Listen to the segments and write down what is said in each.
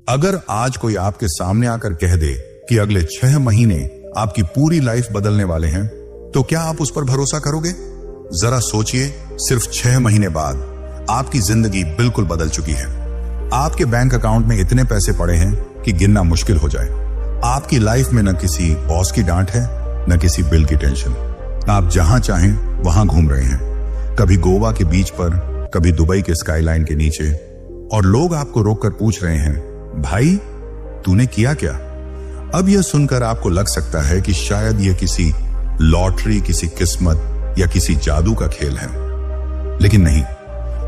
अगर आज कोई आपके सामने आकर कह दे कि अगले 6 महीने आपकी पूरी लाइफ बदलने वाले हैं, तो क्या आप उस पर भरोसा करोगे? जरा सोचिए, सिर्फ 6 महीने बाद आपकी जिंदगी बिल्कुल बदल चुकी है। आपके बैंक अकाउंट में इतने पैसे पड़े हैं कि गिनना मुश्किल हो जाए। आपकी लाइफ में न किसी बॉस की डांट है, न किसी बिल की टेंशन। आप जहां चाहें वहां घूम रहे हैं, कभी गोवा के बीच पर, कभी दुबई के स्काईलाइन के नीचे, और लोग आपको रोककर पूछ रहे हैं, भाई तूने किया क्या? अब यह सुनकर आपको लग सकता है कि शायद यह किसी लॉटरी, किसी किस्मत या किसी जादू का खेल है, लेकिन नहीं,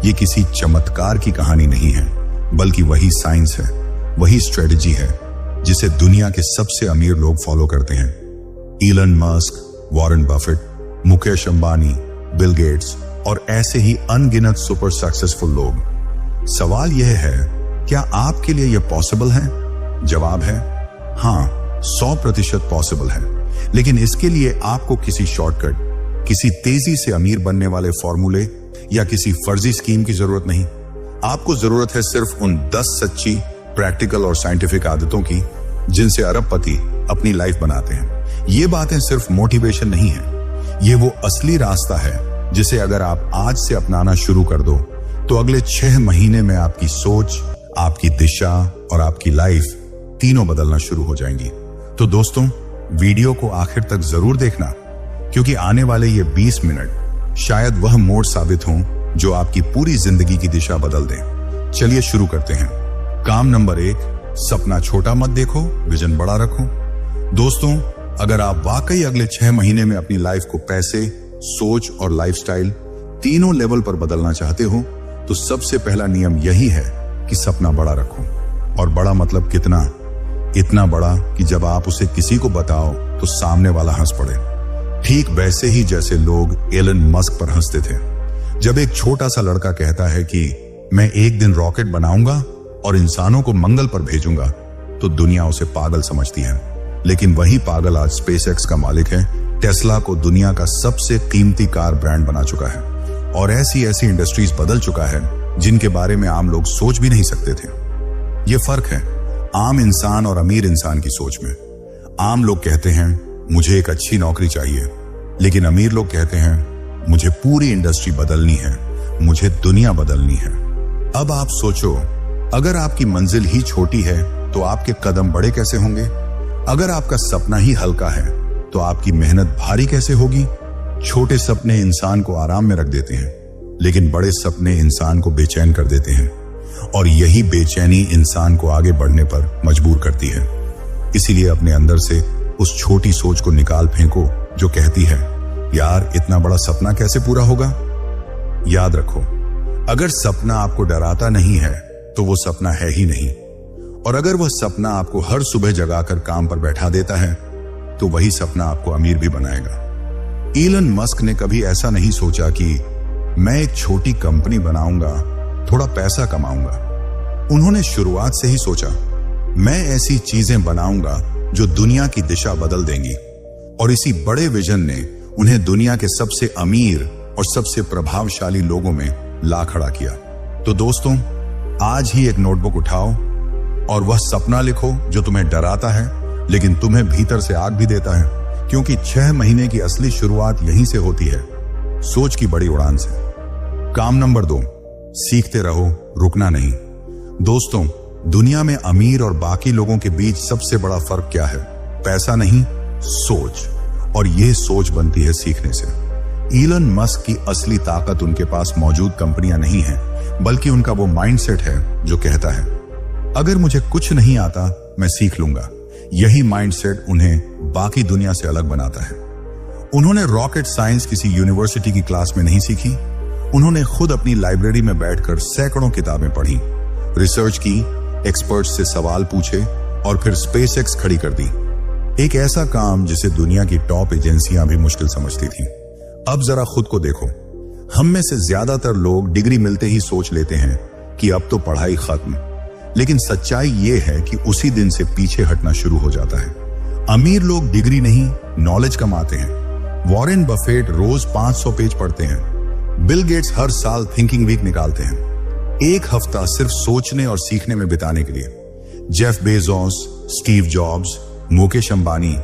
यह किसी चमत्कार की कहानी नहीं है, बल्कि वही साइंस है, वही स्ट्रेटजी है जिसे दुनिया के सबसे अमीर लोग फॉलो करते हैं। Elon Musk, Warren Buffett, Mukesh Ambani, Bill Gates और ऐसे ही अनगिनत सुपर सक्सेसफुल लोग। सवाल यह है, क्या आपके लिए यह पॉसिबल है? जवाब है हां, 100% पॉसिबल है। लेकिन इसके लिए आपको किसी शॉर्टकट, किसी तेजी से अमीर बनने वाले फॉर्मूले या किसी फर्जी स्कीम की जरूरत नहीं। आपको जरूरत है सिर्फ उन 10 सच्ची, प्रैक्टिकल और साइंटिफिक आदतों की जिनसे अरबपति अपनी लाइफ बनाते हैं। ये बातें सिर्फ मोटिवेशन नहीं है, ये वो असली रास्ता है जिसे अगर आप आज से अपनाना शुरू कर दो तो अगले 6 महीने में आपकी सोच, आपकी दिशा और आपकी लाइफ तीनों बदलना शुरू हो जाएंगी। तो दोस्तों, वीडियो को आखिर तक जरूर देखना, क्योंकि आने वाले ये 20 मिनट शायद वह मोड़ साबित हों जो आपकी पूरी जिंदगी की दिशा बदल दें। चलिए शुरू करते हैं। काम नंबर 1, सपना छोटा मत देखो, विजन बड़ा रखो। दोस्तों, अगर आप वाकई अगले 6 महीने में अपनी लाइफ को पैसे, सोच और लाइफस्टाइल तीनों लेवल पर बदलना चाहते हो, तो सबसे पहला नियम यही है कि सपना बड़ा रखो। और बड़ा मतलब कितना? इतना बड़ा कि जब आप उसे किसी को बताओ तो सामने वाला हंस पड़े। ठीक वैसे ही जैसे लोग एलन मस्क पर हंसते थे। जब एक छोटा सा लड़का कहता है कि मैं एक दिन रॉकेट बनाऊंगा और इंसानों को मंगल पर भेजूंगा, तो दुनिया उसे पागल समझती है। लेकिन वही पागल आज स्पेसएक्स का मालिक है, टेस्ला को दुनिया का सबसे कीमती कार ब्रांड बना चुका है, और ऐसी ऐसी इंडस्ट्रीज बदल चुका है जिनके बारे में आम लोग सोच भी नहीं सकते थे। ये फर्क है आम इंसान और अमीर इंसान की सोच में। आम लोग कहते हैं मुझे एक अच्छी नौकरी चाहिए, लेकिन अमीर लोग कहते हैं मुझे पूरी इंडस्ट्री बदलनी है, मुझे दुनिया बदलनी है। अब आप सोचो, अगर आपकी मंजिल ही छोटी है तो आपके कदम बड़े कैसे होंगे? अगर आपका सपना ही हल्का है तो आपकी मेहनत भारी कैसे होगी? छोटे सपने इंसान को आराम में रख देते हैं, लेकिन बड़े सपने इंसान को बेचैन कर देते हैं, और यही बेचैनी इंसान को आगे बढ़ने पर मजबूर करती है। इसीलिए अपने अंदर से उस छोटी सोच को निकाल फेंको जो कहती है, यार इतना बड़ा सपना कैसे पूरा होगा? याद रखो, अगर सपना आपको डराता नहीं है तो वो सपना है ही नहीं, और अगर वह सपना आपको हर सुबह जगाकर काम पर बैठा देता है तो वही सपना आपको अमीर भी बनाएगा। इलन मस्क ने कभी ऐसा नहीं सोचा कि मैं एक छोटी कंपनी बनाऊंगा, थोड़ा पैसा कमाऊंगा। उन्होंने शुरुआत से ही सोचा, मैं ऐसी चीजें बनाऊंगा जो दुनिया की दिशा बदल देंगी, और इसी बड़े विजन ने उन्हें दुनिया के सबसे अमीर और सबसे प्रभावशाली लोगों में ला खड़ा किया। तो दोस्तों, आज ही एक नोटबुक उठाओ और वह सपना लिखो जो तुम्हें डराता है लेकिन तुम्हें भीतर से आग भी देता है, क्योंकि 6 महीने की असली शुरुआत यहीं से होती है, सोच की बड़ी उड़ान से। काम नंबर 2, सीखते रहो, रुकना नहीं। दोस्तों, दुनिया में अमीर और बाकी लोगों के बीच सबसे बड़ा फर्क क्या है? पैसा नहीं, सोच। और यह सोच बनती है सीखने से। इलन मस्क की असली ताकत उनके पास मौजूद कंपनियां नहीं है, बल्कि उनका वो माइंडसेट है जो कहता है, अगर मुझे कुछ नहीं आता मैं सीख लूंगा। यही माइंडसेट उन्हें बाकी दुनिया से अलग बनाता है। उन्होंने रॉकेट साइंस किसी यूनिवर्सिटी की क्लास में नहीं सीखी। उन्होंने खुद अपनी लाइब्रेरी में बैठकर सैकड़ों किताबें पढ़ी, रिसर्च की, एक्सपर्ट्स से सवाल पूछे और फिर स्पेसएक्स खड़ी कर दी। एक ऐसा काम जिसे दुनिया की टॉप एजेंसियां भी मुश्किल समझती थीं। अब जरा खुद को देखो, हम में से ज्यादातर लोग डिग्री मिलते ही सोच लेते हैं कि अब तो पढ़ाई खत्म, लेकिन सच्चाई ये है कि उसी दिन से पीछे हटना शुरू हो जाता है। अमीर लोग डिग्री नहीं, नॉलेज कमाते हैं। वॉरेन बफेट रोज 500 पेज पढ़ते हैं। बिल गेट्स हर साल थिंकिंग वीक निकालते हैं, एक हफ्ता सिर्फ सोचने और सीखने में बिताने के लिए। Jeff Bezos, Steve jobs, Mukesh Ambani,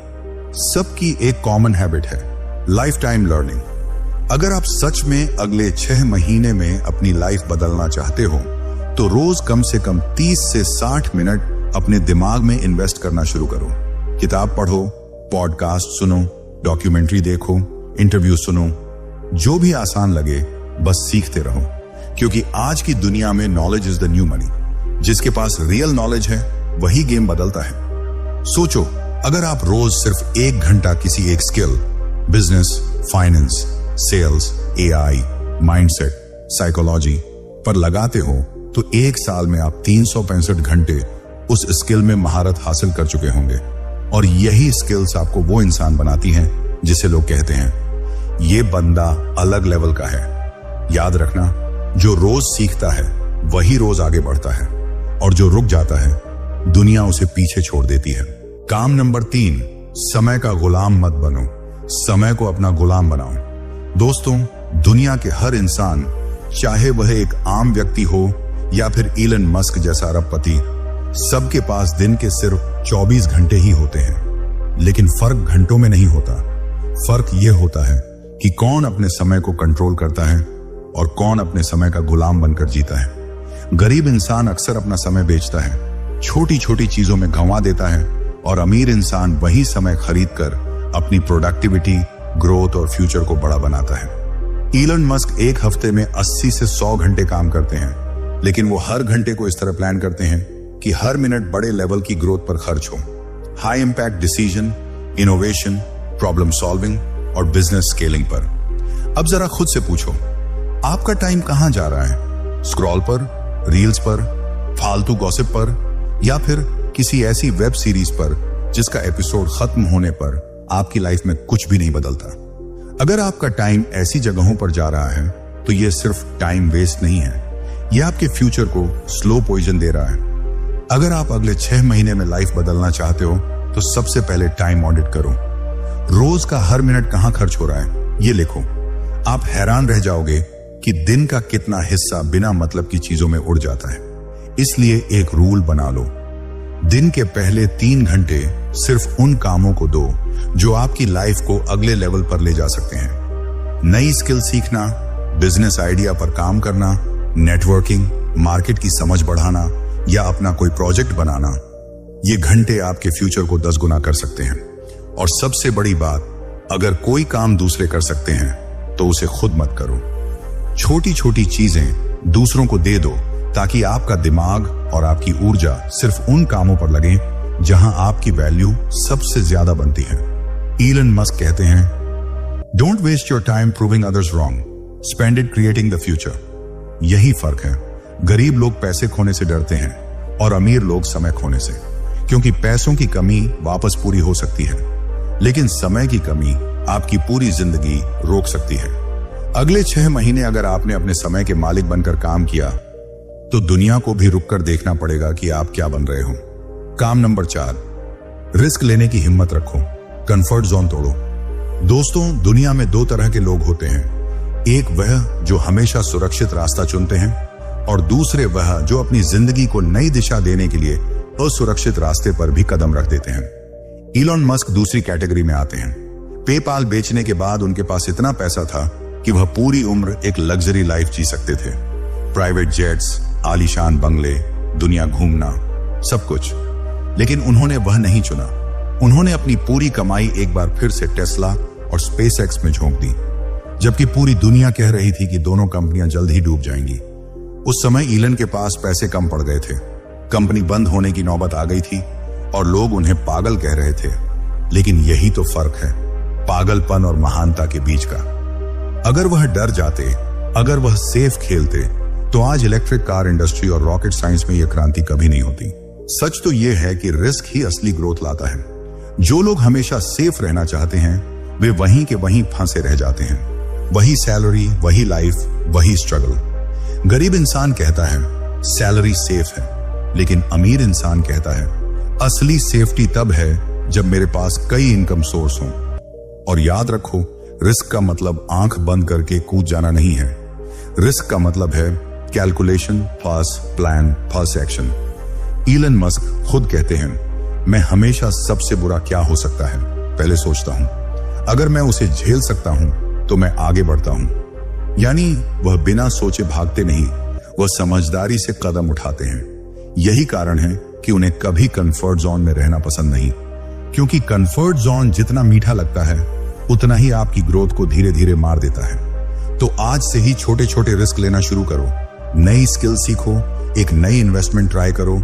सबकी एक कॉमन हैबिट है, लाइफ टाइम लर्निंग। अगर आप सच में अगले 6 महीने में अपनी लाइफ बदलना चाहते हो तो रोज कम से कम 30 से 60 मिनट अपने दिमाग में इन्वेस्ट करना शुरू करो। किताब पढ़ो, पॉडकास्ट सुनो, डॉक्यूमेंट्री देखो, इंटरव्यू सुनो, जो भी आसान लगे बस सीखते रहो, क्योंकि आज की दुनिया में knowledge is the new money. जिसके पास रियल नॉलेज है वही गेम बदलता है। सोचो, अगर आप रोज सिर्फ 1 घंटा किसी एक skill, business, finance, sales, AI, mindset, psychology पर लगाते हो तो 1 साल में आप 365 घंटे उस स्किल में महारत हासिल कर चुके होंगे। और यही स्किल्स आपको वो इंसान बनाती हैं जिसे लोग कहते हैं ये बंदा अलग लेवल का है। याद रखना, जो रोज सीखता है वही रोज आगे बढ़ता है, और जो रुक जाता है दुनिया उसे पीछे छोड़ देती है। काम नंबर 3, समय का गुलाम मत बनो, समय को अपना गुलाम बनाओ। दोस्तों, दुनिया के हर इंसान, चाहे वह एक आम व्यक्ति हो या फिर इलन मस्क जैसा अरबपति, सबके पास दिन के सिर्फ 24 घंटे ही होते हैं। लेकिन फर्क घंटों में नहीं होता, फर्क यह होता है कि कौन अपने समय को कंट्रोल करता है और कौन अपने समय का गुलाम बनकर जीता है। गरीब इंसान अक्सर अपना समय बेचता है, छोटी छोटी चीजों में गंवा देता है, और अमीर इंसान वही समय खरीद कर अपनी प्रोडक्टिविटी, ग्रोथ और फ्यूचर को बड़ा बनाता है। इलन मस्क एक हफ्ते में 80 से 100 घंटे काम करते हैं, लेकिन वो हर घंटे को इस तरह प्लान करते हैं कि हर मिनट बड़े लेवल की ग्रोथ पर खर्च हो। High impact decision, innovation, problem solving और बिजनेस स्केलिंग पर। अब जरा खुद से पूछो, आपका टाइम कहां जा रहा है? स्क्रॉल पर, रील्स पर, फालतू गॉसिप पर, या फिर किसी ऐसी वेब सीरीज पर जिसका एपिसोड खत्म होने पर आपकी लाइफ में कुछ भी नहीं बदलता? अगर आपका टाइम ऐसी जगहों पर जा रहा है तो यह सिर्फ टाइम वेस्ट नहीं है, यह आपके फ्यूचर को स्लो पॉइजन दे रहा है। अगर आप अगले 6 महीने में लाइफ बदलना चाहते हो तो सबसे पहले टाइम ऑडिट करो। रोज का हर मिनट कहां खर्च हो रहा है ये लिखो। आप हैरान रह जाओगे कि दिन का कितना हिस्सा बिना मतलब की चीजों में उड़ जाता है। इसलिए एक रूल बना लो, दिन के पहले 3 घंटे सिर्फ उन कामों को दो जो आपकी लाइफ को अगले लेवल पर ले जा सकते हैं। नई स्किल सीखना, बिजनेस आइडिया पर काम करना, नेटवर्किंग, मार्केट की समझ बढ़ाना या अपना कोई प्रोजेक्ट बनाना, ये घंटे आपके फ्यूचर को 10 गुना कर सकते हैं। और सबसे बड़ी बात, अगर कोई काम दूसरे कर सकते हैं तो उसे खुद मत करो। छोटी छोटी चीजें दूसरों को दे दो ताकि आपका दिमाग और आपकी ऊर्जा सिर्फ उन कामों पर लगे जहां आपकी वैल्यू सबसे ज्यादा बनती है। इलन मस्क कहते हैं, don't waste your time proving others wrong, spend it creating the future. यही फर्क है। गरीब लोग पैसे खोने से डरते हैं और अमीर लोग समय खोने से, क्योंकि पैसों की कमी वापस पूरी हो सकती है, लेकिन समय की कमी आपकी पूरी जिंदगी रोक सकती है। अगले 6 महीने अगर आपने अपने समय के मालिक बनकर काम किया तो दुनिया को भी रुककर देखना पड़ेगा कि आप क्या बन रहे हो। काम नंबर 4, रिस्क लेने की हिम्मत रखो, कंफर्ट जोन तोड़ो। दोस्तों, दुनिया में 2 तरह के लोग होते हैं। एक वह जो हमेशा सुरक्षित रास्ता चुनते हैं, और दूसरे वह जो अपनी जिंदगी को नई दिशा देने के लिए असुरक्षित रास्ते पर भी कदम रख देते हैं। इलॉन मस्क दूसरी कैटेगरी में आते हैं। पेपाल बेचने के बाद उनके पास इतना पैसा था कि वह पूरी उम्र एक लग्जरी लाइफ जी सकते थे। प्राइवेट जेट्स, आलीशान बंगले, दुनिया घूमना, सब कुछ। लेकिन उन्होंने वह नहीं चुना। उन्होंने अपनी पूरी कमाई एक बार फिर से टेस्ला और स्पेसएक्स में झोंक दी, जबकि पूरी दुनिया कह रही थी कि दोनों कंपनियां जल्द ही डूब जाएंगी। उस समय इलन के पास पैसे कम पड़ गए थे, कंपनी बंद होने की नौबत आ गई थी और लोग उन्हें पागल कह रहे थे। लेकिन यही तो फर्क है, पागलपन और महानता के बीच का। अगर वह डर जाते, अगर वह सेफ खेलते, तो आज इलेक्ट्रिक कार इंडस्ट्री और रॉकेट साइंस में यह क्रांति कभी नहीं होती। सच तो यह है कि रिस्क ही असली ग्रोथ लाता है। जो लोग हमेशा सेफ रहना चाहते हैं वे वहीं के वहीं फंसे रह जाते हैं। वही सैलरी, वही लाइफ, वही स्ट्रगल। गरीब इंसान कहता है सैलरी सेफ है, लेकिन अमीर इंसान कहता है असली सेफ्टी तब है जब मेरे पास कई इनकम सोर्स हों। और याद रखो, रिस्क का मतलब आंख बंद करके कूद जाना नहीं है। रिस्क का मतलब है calculation plus plan plus action. Elon Musk खुद कहते हैं, मैं हमेशा सबसे बुरा क्या हो सकता है पहले सोचता हूं, अगर मैं उसे झेल सकता हूं तो मैं आगे बढ़ता हूं। यानी वह बिना सोचे भागते नहीं, वह समझदारी से कदम उठाते हैं। यही कारण है कि उन्हें कभी कंफर्ट जोन में रहना पसंद नहीं, क्योंकि कंफर्ट जोन जितना मीठा लगता है उतना ही आपकी ग्रोथ को धीरे धीरे मार देता है। तो आज से ही छोटे छोटे रिस्क लेना शुरू करो, नई स्किल सीखो, एक नई इन्वेस्टमेंट ट्राई करो,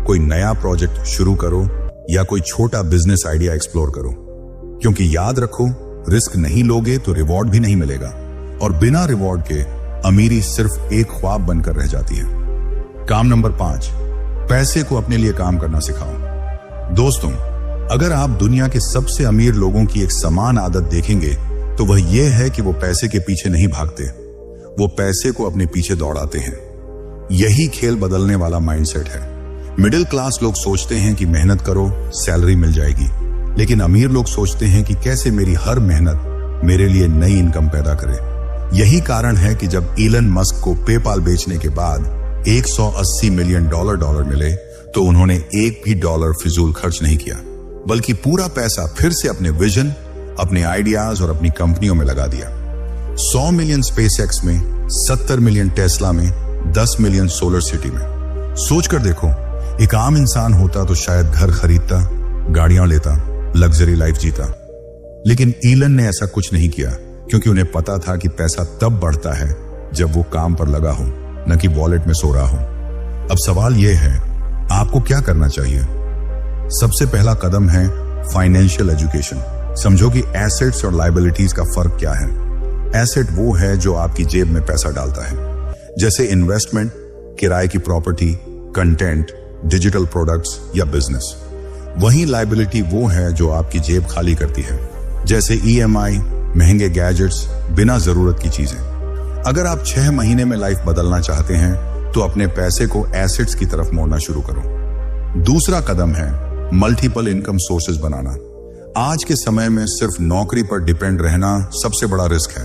कोई नया प्रोजेक्ट शुरू करो या कोई छोटा बिजनेस आइडिया एक्सप्लोर करो। क्योंकि याद रखो, रिस्क नहीं लोगे तो रिवॉर्ड भी नहीं मिलेगा, और बिना रिवॉर्ड के अमीरी सिर्फ एक ख्वाब बनकर रह जाती है। काम नंबर 5, पैसे को अपने लिए काम करना सिखाओ। दोस्तों, अगर आप दुनिया के सबसे अमीर लोगों की एक समान आदत देखेंगे तो वह यह है कि वो पैसे के पीछे नहीं भागते, वो पैसे को अपने पीछे दौड़ाते हैं। यही खेल बदलने वाला माइंडसेट है। मिडिल क्लास लोग सोचते हैं कि मेहनत करो, सैलरी मिल जाएगी, लेकिन अमीर लोग सोचते हैं कि कैसे मेरी हर मेहनत मेरे लिए नई इनकम पैदा करे। यही कारण है कि जब इलन मस्क को पेपाल बेचने के बाद $180 मिलियन मिले तो उन्होंने एक भी डॉलर फिजूल खर्च नहीं किया, बल्कि पूरा पैसा फिर से अपने विजन, अपने आइडियाज और अपनी कंपनियों में लगा दिया। 100 मिलियन स्पेसएक्स में, 70 मिलियन टेस्ला में, 10 मिलियन सोलर सिटी में। सोचकर देखो, एक आम इंसान होता तो शायद घर खरीदता, गाड़ियां लेता, लग्जरी लाइफ जीता, लेकिन इलन ने ऐसा कुछ नहीं किया, क्योंकि उन्हें पता था कि पैसा तब बढ़ता है जब वो काम पर लगा हो, न कि वॉलेट में सो रहा हो। अब सवाल यह है, आपको क्या करना चाहिए? सबसे पहला कदम है फाइनेंशियल एजुकेशन। समझो कि एसेट्स और लायबिलिटीज का फर्क क्या है। एसेट वो है जो आपकी जेब में पैसा डालता है, जैसे इन्वेस्टमेंट, किराए की प्रॉपर्टी, कंटेंट, डिजिटल प्रोडक्ट्स या बिजनेस। वहीं लायबिलिटी वो है जो आपकी जेब खाली करती है, जैसे EMI, महंगे गैजेट्स, बिना जरूरत की चीजें। अगर आप 6 महीने में लाइफ बदलना चाहते हैं तो अपने पैसे को एसेट्स की तरफ मोड़ना शुरू करो। दूसरा कदम है मल्टीपल इनकम सोर्सेज बनाना। आज के समय में सिर्फ नौकरी पर डिपेंड रहना सबसे बड़ा रिस्क है।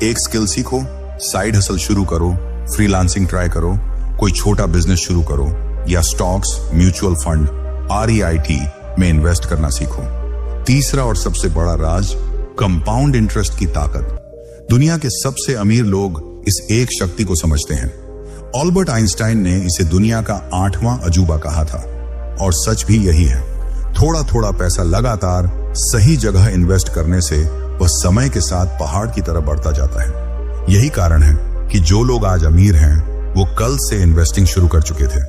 एक स्किल सीखो, साइड हसल शुरू करो, फ्रीलांसिंग ट्राई करो, कोई छोटा बिजनेस शुरू करो या स्टॉक्स, म्यूचुअल फंड, REIT में इन्वेस्ट करना सीखो। तीसरा और सबसे बड़ा राज, कंपाउंड इंटरेस्ट की ताकत। दुनिया के सबसे अमीर लोग इस एक शक्ति को समझते हैं। ऑल्बर्ट आइंस्टाइन ने इसे दुनिया का 8वां अजूबा कहा था, और सच भी यही है। थोड़ा थोड़ा पैसा लगातार सही जगह इन्वेस्ट करने से वह समय के साथ पहाड़ की तरह बढ़ता जाता है। यही कारण है कि जो लोग आज अमीर हैं वो कल से इन्वेस्टिंग शुरू कर चुके थे।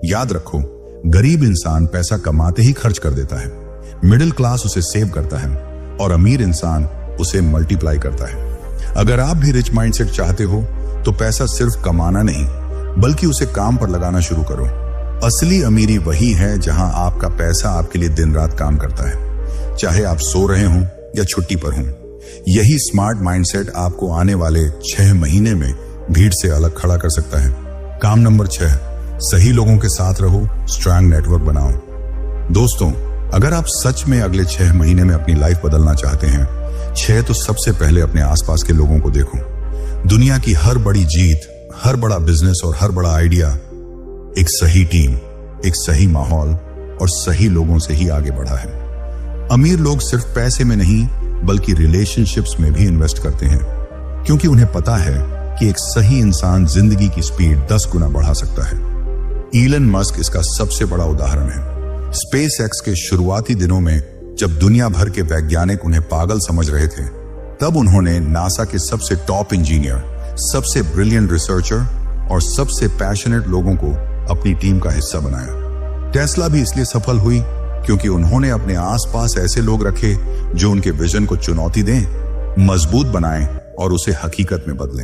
याद रखो, गरीब इंसान पैसा कमाते ही खर्च कर देता है, मिडिल क्लास उसे सेव करता है और अमीर इंसान उसे मल्टीप्लाई करता है। अगर आप भी रिच माइंडसेट चाहते हो तो पैसा सिर्फ कमाना नहीं, बल्कि उसे काम पर लगाना शुरू करो। असली अमीरी वही है जहां आपका पैसा आपके लिए दिन रात काम करता है, चाहे आप सो रहे हों या छुट्टी पर हों। यही स्मार्ट माइंडसेट आपको आने वाले 6 महीने में भीड़ से अलग खड़ा कर सकता है। काम नंबर 6, सही लोगों के साथ रहो, स्ट्रांग नेटवर्क बनाओ। दोस्तों, अगर आप सच में अगले 6 महीने में अपनी लाइफ बदलना चाहते हैं, 6 तो सबसे पहले अपने आसपास के लोगों को देखो। दुनिया की हर बड़ी जीत, हर बड़ा बिजनेस और हर बड़ा आइडिया एक सही टीम, एक सही माहौल और सही लोगों से ही आगे बढ़ा है। अमीर लोग सिर्फ पैसे में नहीं बल्कि रिलेशनशिप्स में भी इन्वेस्ट करते हैं, क्योंकि उन्हें पता है कि एक सही इंसान जिंदगी की स्पीड 10 गुना बढ़ा सकता है। इलन मस्क इसका सबसे बड़ा उदाहरण है। स्पेसएक्स के शुरुआती दिनों में जब दुनिया भर के वैज्ञानिक उन्हें पागल समझ रहे थे, तब उन्होंने नासा के सबसे टॉप इंजीनियर, सबसे ब्रिलियंट रिसर्चर और सबसे पैशनेट लोगों को अपनी टीम का हिस्सा बनाया। टेस्ला भी इसलिए सफल हुई क्योंकि उन्होंने अपने आसपास ऐसे लोग रखे जो उनके विजन को चुनौती दें, मजबूत बनाएं और उसे हकीकत में बदलें।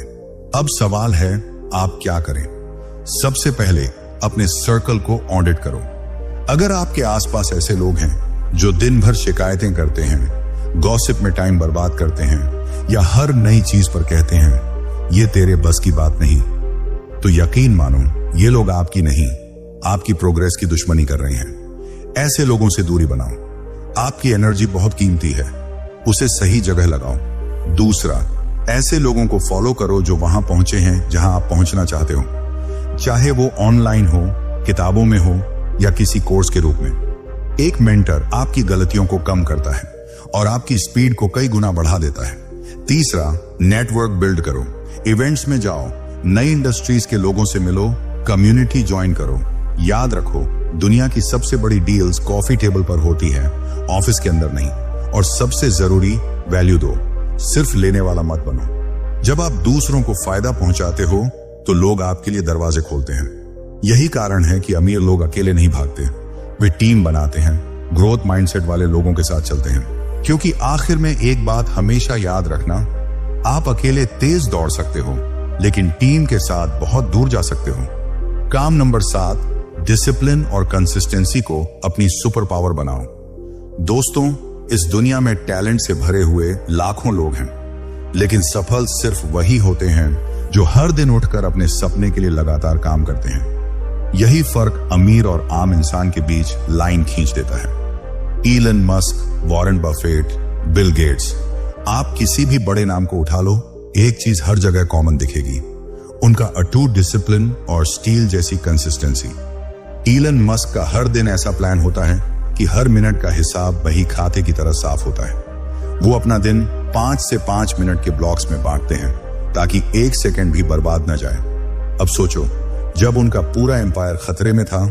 अब सवाल है, आप क्या करें? सबसे पहले अपने सर्कल को ऑडिट करो। अगर आपके आसपास ऐसे लोग हैं जो दिन भर शिकायतें करते हैं, गॉसिप में टाइम बर्बाद करते हैं या हर नई चीज पर कहते हैं ये तेरे बस की बात नहीं, तो यकीन मानो ये लोग आपकी नहीं, आपकी प्रोग्रेस की दुश्मनी कर रहे हैं। ऐसे लोगों से दूरी बनाओ। आपकी एनर्जी बहुत कीमती है, उसे सही जगह लगाओ। दूसरा, ऐसे लोगों को फॉलो करो जो वहां पहुंचे हैं जहां आप पहुंचना चाहते हो, चाहे वो ऑनलाइन हो, किताबों में हो या किसी कोर्स के रूप में। एक मेंटर आपकी गलतियों को कम करता है और आपकी स्पीड को कई गुना बढ़ा देता है। तीसरा, नेटवर्क बिल्ड करो। इवेंट्स में जाओ, नई इंडस्ट्रीज के लोगों से मिलो, कम्युनिटी ज्वाइन करो। याद रखो, दुनिया की सबसे बड़ी डील्स कॉफी टेबल पर होती है, ऑफिस के अंदर नहीं। और सबसे जरूरी, वैल्यू दो, सिर्फ लेने वाला मत बनो। जब आप दूसरों को फायदा पहुंचाते हो तो लोग आपके लिए दरवाजे खोलते हैं। यही कारण है कि अमीर लोग अकेले नहीं भागते, वे टीम बनाते हैं, ग्रोथ माइंडसेट वाले लोगों के साथ चलते हैं। क्योंकि आखिर में एक बात हमेशा याद रखना, आप अकेले तेज दौड़ सकते हो लेकिन टीम के साथ बहुत दूर जा सकते हो। काम नंबर 7, डिसिप्लिन और कंसिस्टेंसी को अपनी सुपर पावर बनाओ। दोस्तों, इस दुनिया में टैलेंट से भरे हुए लाखों लोग हैं, लेकिन सफल सिर्फ वही होते हैं जो हर दिन उठकर अपने सपने के लिए लगातार काम करते हैं। यही फर्क अमीर और आम इंसान के बीच लाइन खींच देता है। Elon Musk, Warren Buffett, Bill Gates, आप किसी भी बड़े नाम को उठा लो, एक चीज हर जगह कॉमन दिखेगी, उनका अटूट डिसिप्लिन और स्टील जैसी कंसिस्टेंसी। इलन मस्क का हर दिन ऐसा प्लान होता है कि हर मिनट का हिसाब बही खाते की तरह साफ होता है। वो अपना दिन 5 से 5 मिनट के ब्लॉक्स में बांटते हैं ताकि 1 सेकंड भी बर्बाद न जाए। अब सोचो, जब उनका पूरा एम्पायर खतरे में था,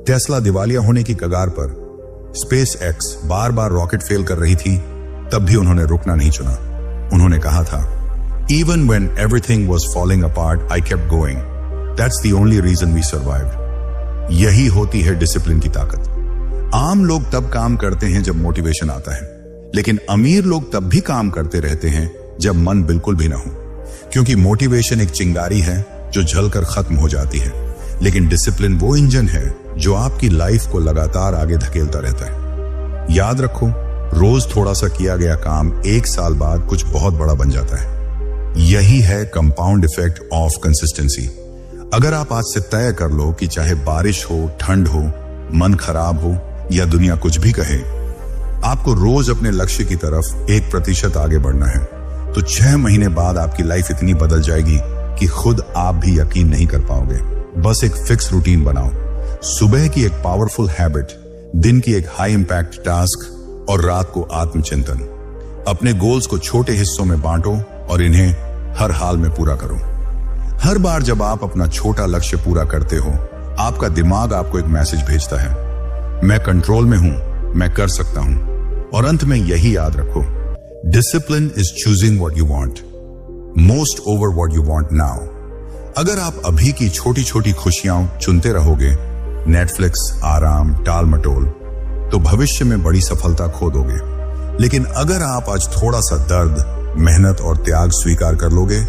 टेस्ला दिवालिया होने की कगार पर, स्पेस एक्स बार बार रॉकेट फेल कर रही थी, तब भी उन्होंने रुकना नहीं चुना। उन्होंने कहा था, Even when everything was falling apart, I kept going. That's the only reason we survived. यही होती है डिसिप्लिन की ताकत। आम लोग तब काम करते हैं जब मोटिवेशन आता है, लेकिन अमीर लोग तब भी काम करते रहते हैं जब मन बिल्कुल भी ना हो। क्योंकि मोटिवेशन एक चिंगारी है जो जलकर खत्म हो जाती है, लेकिन डिसिप्लिन वो इंजन है जो आपकी लाइफ को लगातार आगे धकेलता रहता है। याद रखो, रोज थोड़ा सा किया गया काम 1 साल बाद कुछ बहुत बड़ा बन जाता है। यही है कंपाउंड इफेक्ट ऑफ कंसिस्टेंसी। अगर आप आज से तय कर लो कि चाहे बारिश हो, ठंड हो, मन खराब हो या दुनिया कुछ भी कहे, आपको रोज अपने लक्ष्य की तरफ 1% आगे बढ़ना है, तो 6 महीने बाद आपकी लाइफ इतनी बदल जाएगी कि खुद आप भी यकीन नहीं कर पाओगे। बस एक फिक्स रूटीन बनाओ, सुबह की एक पावरफुल हैबिट, दिन की एक हाई इंपैक्ट टास्क और रात को आत्मचिंतन। अपने गोल्स को छोटे हिस्सों में बांटो और इन्हें हर हाल में पूरा करो। हर बार जब आप अपना छोटा लक्ष्य पूरा करते हो, आपका दिमाग आपको एक मैसेज भेजता है, मैं कंट्रोल में हूं, मैं कर सकता हूं। और अंत में यही याद रखो, discipline is choosing what you want most over what you want now. अगर आप अभी की छोटी छोटी खुशियां चुनते रहोगे, नेटफ्लिक्स, आराम, टाल मटोल, तो भविष्य में बड़ी सफलता खो दोगे। लेकिन अगर आप आज थोड़ा सा दर्द, मेहनत और त्याग स्वीकार कर लोगे,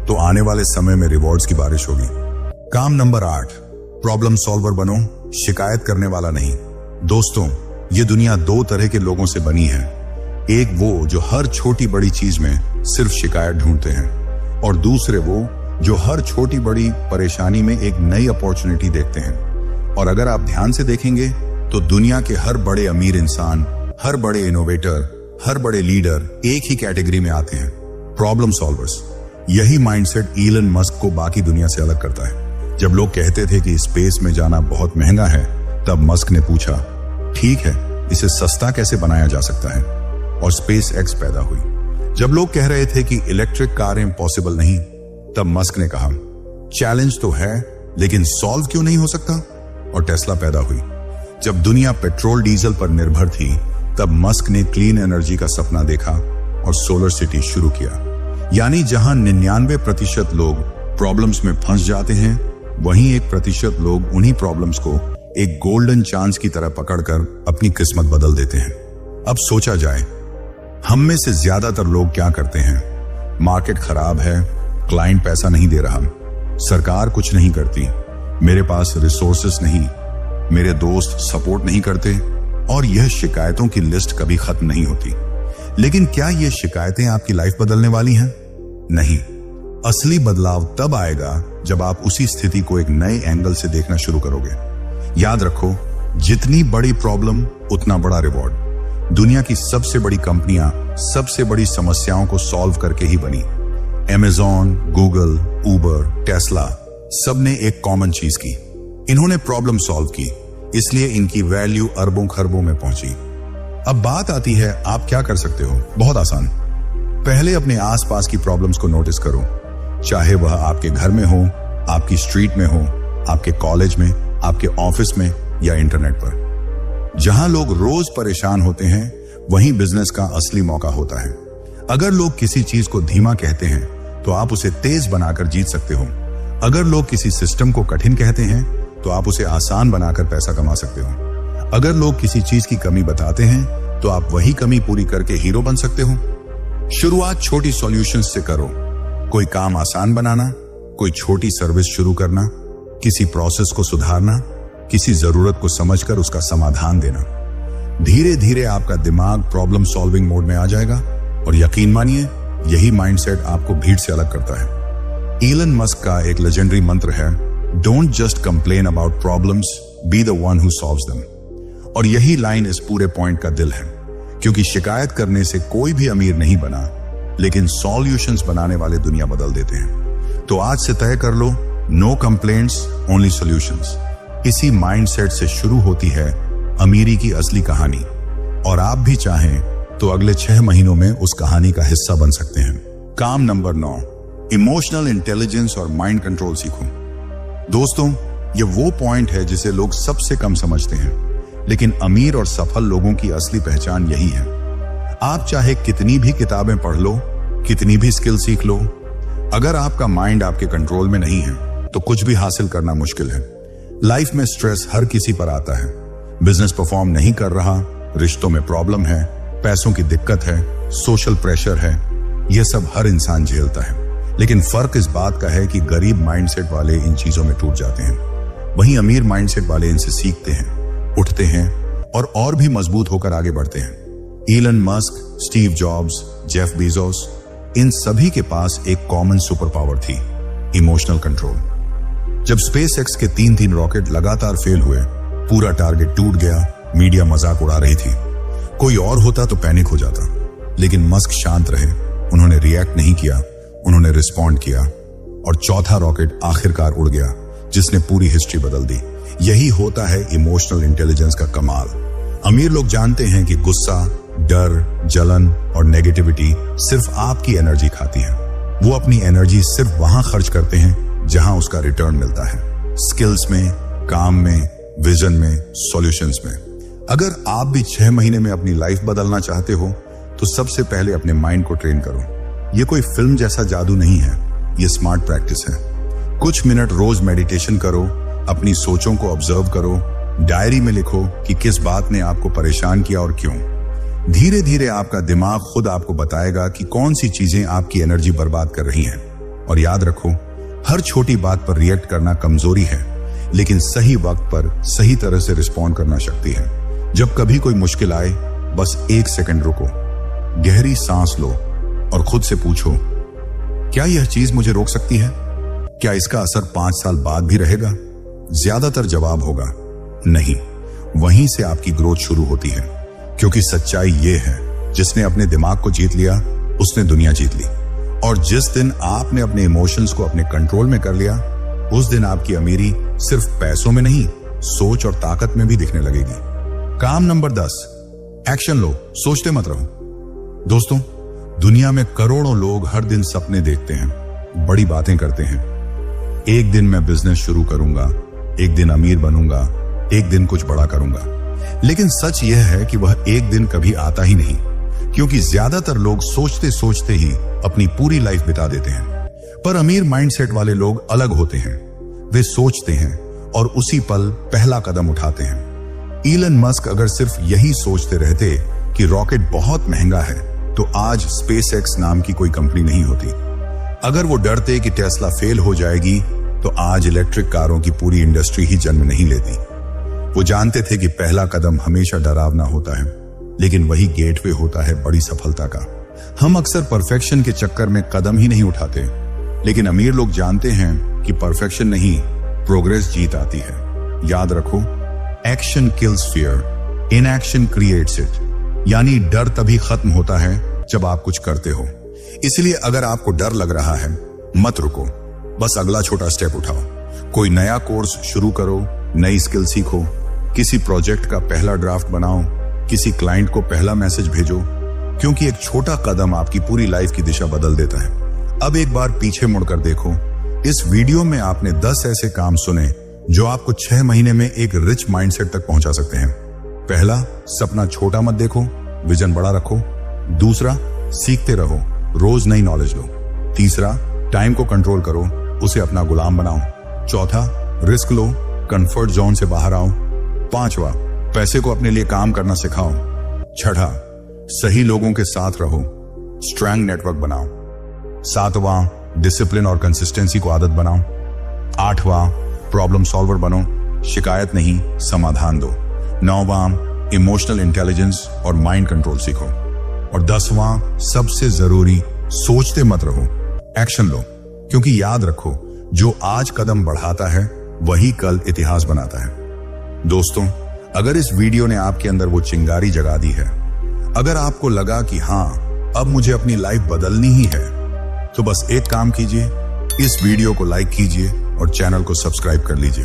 तो आने वाले समय में रिवॉर्ड्स की बारिश होगी। काम नंबर 8, प्रॉब्लम सॉल्वर बनो, शिकायत करने वाला नहीं। दोस्तों, ये दुनिया 2 तरह के लोगों से बनी है। एक वो जो हर छोटी बड़ी चीज में सिर्फ शिकायत ढूंढते हैं, और दूसरे वो जो हर छोटी बड़ी परेशानी में एक नई अपॉर्चुनिटी देखते हैं। और अगर आप ध्यान से देखेंगे तो दुनिया के हर बड़े अमीर इंसान, हर बड़े इनोवेटर, हर बड़े लीडर एक ही कैटेगरी में आते हैं, प्रॉब्लम सॉल्वर्स। यही माइंडसेट इलन मस्क को बाकी दुनिया से अलग करता है। जब लोग कहते थे कि स्पेस में जाना बहुत महंगा है, तब मस्क ने पूछा, ठीक है, इसे सस्ता कैसे बनाया जा सकता है? और स्पेस एक्स पैदा हुई। जब लोग कह रहे थे कि इलेक्ट्रिक कारें पॉसिबल नहीं, तब मस्क ने कहा, चैलेंज तो है, लेकिन सॉल्व क्यों नहीं हो सकता? और टेस्ला पैदा हुई। जब दुनिया पेट्रोल डीजल पर निर्भर थी, तब मस्क ने क्लीन एनर्जी का सपना देखा और सोलर सिटी शुरू किया। यानी जहां 99% लोग प्रॉब्लम्स में फंस जाते हैं, वहीं 1% लोग उन्हीं प्रॉब्लम्स को एक गोल्डन चांस की तरह पकड़कर अपनी किस्मत बदल देते हैं। अब सोचा जाए, हम में से ज्यादातर लोग क्या करते हैं? मार्केट खराब है, क्लाइंट पैसा नहीं दे रहा, सरकार कुछ नहीं करती, मेरे पास रिसोर्सेस नहीं, मेरे दोस्त सपोर्ट नहीं करते, और यह शिकायतों की लिस्ट कभी खत्म नहीं होती। लेकिन क्या ये शिकायतें आपकी लाइफ बदलने वाली हैं? नहीं। असली बदलाव तब आएगा जब आप उसी स्थिति को एक नए एंगल से देखना शुरू करोगे। याद रखो, जितनी बड़ी प्रॉब्लम उतना बड़ा रिवॉर्ड। दुनिया की सबसे बड़ी कंपनियां सबसे बड़ी समस्याओं को सॉल्व करके ही बनी। अमेज़न, गूगल, उबर, टेस्ला, सबने एक कॉमन चीज की, इन्होंने प्रॉब्लम सॉल्व की। इसलिए इनकी वैल्यू अरबों खरबों में पहुंची। अब बात आती है आप क्या कर सकते हो। बहुत आसान। पहले अपने आसपास की प्रॉब्लम्स को नोटिस करो, चाहे वह आपके घर में हो, आपकी स्ट्रीट में हो, आपके कॉलेज में, आपके ऑफिस में या इंटरनेट पर। जहां लोग रोज परेशान होते हैं वहीं बिजनेस का असली मौका होता है। अगर लोग किसी चीज को धीमा कहते हैं तो आप उसे तेज बनाकर जीत सकते हो। अगर लोग किसी सिस्टम को कठिन कहते हैं तो आप उसे आसान बनाकर पैसा कमा सकते हो। अगर लोग किसी चीज की कमी बताते हैं तो आप वही कमी पूरी करके हीरो बन सकते हो। शुरुआत छोटी सॉल्यूशंस से करो। कोई काम आसान बनाना, कोई छोटी सर्विस शुरू करना, किसी प्रोसेस को सुधारना, किसी जरूरत को समझकर उसका समाधान देना। धीरे धीरे आपका दिमाग प्रॉब्लम सॉल्विंग मोड में आ जाएगा और यकीन मानिए यही माइंडसेट आपको भीड़ से अलग करता है। इलन मस्क का एक लेजेंडरी मंत्र है, don't just complain about problems, be the one who solves them. और यही लाइन इस पूरे पॉइंट का दिल है, क्योंकि शिकायत करने से कोई भी अमीर नहीं बना, लेकिन सॉल्यूशंस बनाने वाले दुनिया बदल देते हैं। तो आज से तय कर लो, नो कंप्लेंट्स, ओनली सॉल्यूशंस। इसी माइंडसेट से शुरू होती है अमीरी की असली कहानी। और आप भी चाहें तो अगले 6 महीनों में उस कहानी का हिस्सा बन सकते हैं। काम नंबर 9, इमोशनल इंटेलिजेंस और माइंड कंट्रोल सीखो। दोस्तों, ये वो पॉइंट है जिसे लोग सबसे कम समझते हैं, लेकिन अमीर और सफल लोगों की असली पहचान यही है। आप चाहे कितनी भी किताबें पढ़ लो, कितनी भी स्किल सीख लो, अगर आपका माइंड आपके कंट्रोल में नहीं है तो कुछ भी हासिल करना मुश्किल है। लाइफ में स्ट्रेस हर किसी पर आता है। बिजनेस परफॉर्म नहीं कर रहा, रिश्तों में प्रॉब्लम है, पैसों की दिक्कत है, सोशल प्रेशर है, यह सब हर इंसान झेलता है। लेकिन फर्क इस बात का है कि गरीब माइंडसेट वाले इन चीजों में टूट जाते हैं, वहीं अमीर माइंडसेट वाले इनसे सीखते हैं, उठते हैं और भी मजबूत होकर आगे बढ़ते हैं। Elon Musk, Steve Jobs, Jeff Bezos, इन सभी के पास एक कॉमन सुपर पावर थी, इमोशनल कंट्रोल। जब स्पेसएक्स के 3 रॉकेट लगातार फेल हुए, पूरा टारगेट टूट गया, मीडिया मजाक उड़ा रही थी, कोई और होता तो पैनिक हो जाता, लेकिन मस्क शांत रहे। उन्होंने रिएक्ट नहीं किया, उन्होंने रिस्पॉन्ड किया और चौथा रॉकेट आखिरकार उड़ गया, जिसने पूरी हिस्ट्री बदल दी। यही होता है इमोशनल इंटेलिजेंस का कमाल। अमीर लोग जानते हैं कि गुस्सा, डर, जलन और नेगेटिविटी सिर्फ आपकी एनर्जी खाती है। वो अपनी एनर्जी सिर्फ वहां खर्च करते हैं जहां उसका रिटर्न मिलता है, स्किल्स में, काम में, विजन में, सॉल्यूशंस में। अगर आप भी 6 महीने में अपनी लाइफ बदलना चाहते हो तो सबसे पहले अपने माइंड को ट्रेन करो। ये कोई फिल्म जैसा जादू नहीं है, ये स्मार्ट प्रैक्टिस है। कुछ मिनट रोज मेडिटेशन करो, अपनी सोचों को ऑब्जर्व करो, डायरी में लिखो कि किस बात ने आपको परेशान किया और क्यों। धीरे धीरे आपका दिमाग खुद आपको बताएगा कि कौन सी चीजें आपकी एनर्जी बर्बाद कर रही हैं। और याद रखो, हर छोटी बात पर रिएक्ट करना कमजोरी है, लेकिन सही वक्त पर सही तरह से रिस्पॉन्ड करना शक्ति है। जब कभी कोई मुश्किल आए, बस 1 सेकंड रुको, गहरी सांस लो और खुद से पूछो, क्या यह चीज मुझे रोक सकती है? क्या इसका असर 5 साल बाद भी रहेगा? ज्यादातर जवाब होगा नहीं। वहीं से आपकी ग्रोथ शुरू होती है, क्योंकि सच्चाई ये है, जिसने अपने दिमाग को जीत लिया उसने दुनिया जीत ली। और जिस दिन आपने अपने इमोशंस को अपने कंट्रोल में कर लिया, उस दिन आपकी अमीरी सिर्फ पैसों में नहीं, सोच और ताकत में भी दिखने लगेगी। काम नंबर 10, एक्शन लो, सोचते मत रहो। दोस्तों, दुनिया में करोड़ों लोग हर दिन सपने देखते हैं, बड़ी बातें करते हैं। एक दिन मैं बिजनेस शुरू करूंगा, एक दिन अमीर बनूंगा, एक दिन कुछ बड़ा करूंगा। लेकिन सच यह है कि वह एक दिन कभी आता ही नहीं, क्योंकि ज्यादातर लोग सोचते सोचते ही अपनी पूरी लाइफ बिता देते हैं। पर अमीर माइंडसेट वाले लोग अलग होते हैं। वे सोचते हैं और उसी पल पहला कदम उठाते हैं। इलन मस्क अगर सिर्फ यही सोचते रहते कि रॉकेट बहुत महंगा है, तो आज स्पेसएक्स नाम की कोई कंपनी नहीं होती। अगर वो डरते कि टेस्ला फेल हो जाएगी, तो आज इलेक्ट्रिक कारों की पूरी इंडस्ट्री ही जन्म नहीं लेती। वो जानते थे कि पहला कदम हमेशा डरावना होता है, लेकिन वही गेटवे होता है बड़ी सफलता का। हम अक्सर परफेक्शन के चक्कर में कदम ही नहीं उठाते, लेकिन अमीर लोग जानते हैं कि परफेक्शन नहीं, प्रोग्रेस जीत आती है। याद रखो, action kills fear, inaction creates it. यानी डर तभी खत्म होता है जब आप कुछ करते हो। इसलिए अगर आपको डर लग रहा है, मत रुको, बस अगला छोटा स्टेप उठाओ। कोई नया कोर्स शुरू करो, नई स्किल सीखो, किसी प्रोजेक्ट का पहला ड्राफ्ट बनाओ, किसी क्लाइंट को पहला मैसेज भेजो, क्योंकि एक छोटा कदम आपकी पूरी लाइफ की दिशा बदल देता है। अब एक बार पीछे मुड़कर देखो, इस वीडियो में आपने 10 ऐसे काम सुने जो आपको 6 महीने में एक रिच माइंडसेट तक पहुंचा सकते हैं। पहला, सपना छोटा मत देखो, विजन बड़ा रखो। दूसरा, सीखते रहो, रोज नई नॉलेज लो। तीसरा, टाइम को कंट्रोल करो, उसे अपना गुलाम बनाओ। चौथा, रिस्क लो, कंफर्ट जोन से बाहर आओ। पांचवा, पैसे को अपने लिए काम करना सिखाओ। छठा, सही लोगों के साथ रहो, स्ट्रॉन्ग नेटवर्क बनाओ। सातवां, डिसिप्लिन और कंसिस्टेंसी को आदत बनाओ। आठवां, प्रॉब्लम सॉल्वर बनो, शिकायत नहीं समाधान दो। नौवां, इमोशनल इंटेलिजेंस और माइंड कंट्रोल सीखो। और 10वां, सबसे जरूरी, सोचते मत रहो, एक्शन लो, क्योंकि याद रखो, जो आज कदम बढ़ाता है वही कल इतिहास बनाता है। दोस्तों, अगर इस वीडियो ने आपके अंदर वो चिंगारी जगा दी है, अगर आपको लगा कि हाँ, अब मुझे अपनी लाइफ बदलनी ही है, तो बस एक काम कीजिए, इस वीडियो को लाइक कीजिए और चैनल को सब्सक्राइब कर लीजिए,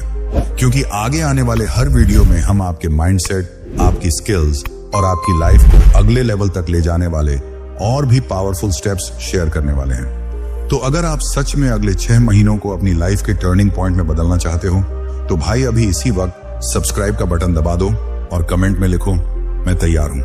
क्योंकि आगे आने वाले हर वीडियो में हम आपके माइंडसेट, आपकी स्किल्स और आपकी लाइफ को अगले लेवल तक ले जाने वाले और भी पावरफुल स्टेप्स शेयर करने वाले हैं। तो अगर आप सच में अगले 6 महीनों को अपनी लाइफ के टर्निंग पॉइंट में बदलना चाहते हो, तो भाई अभी इसी वक्त सब्सक्राइब का बटन दबा दो और कमेंट में लिखो, मैं तैयार हूं।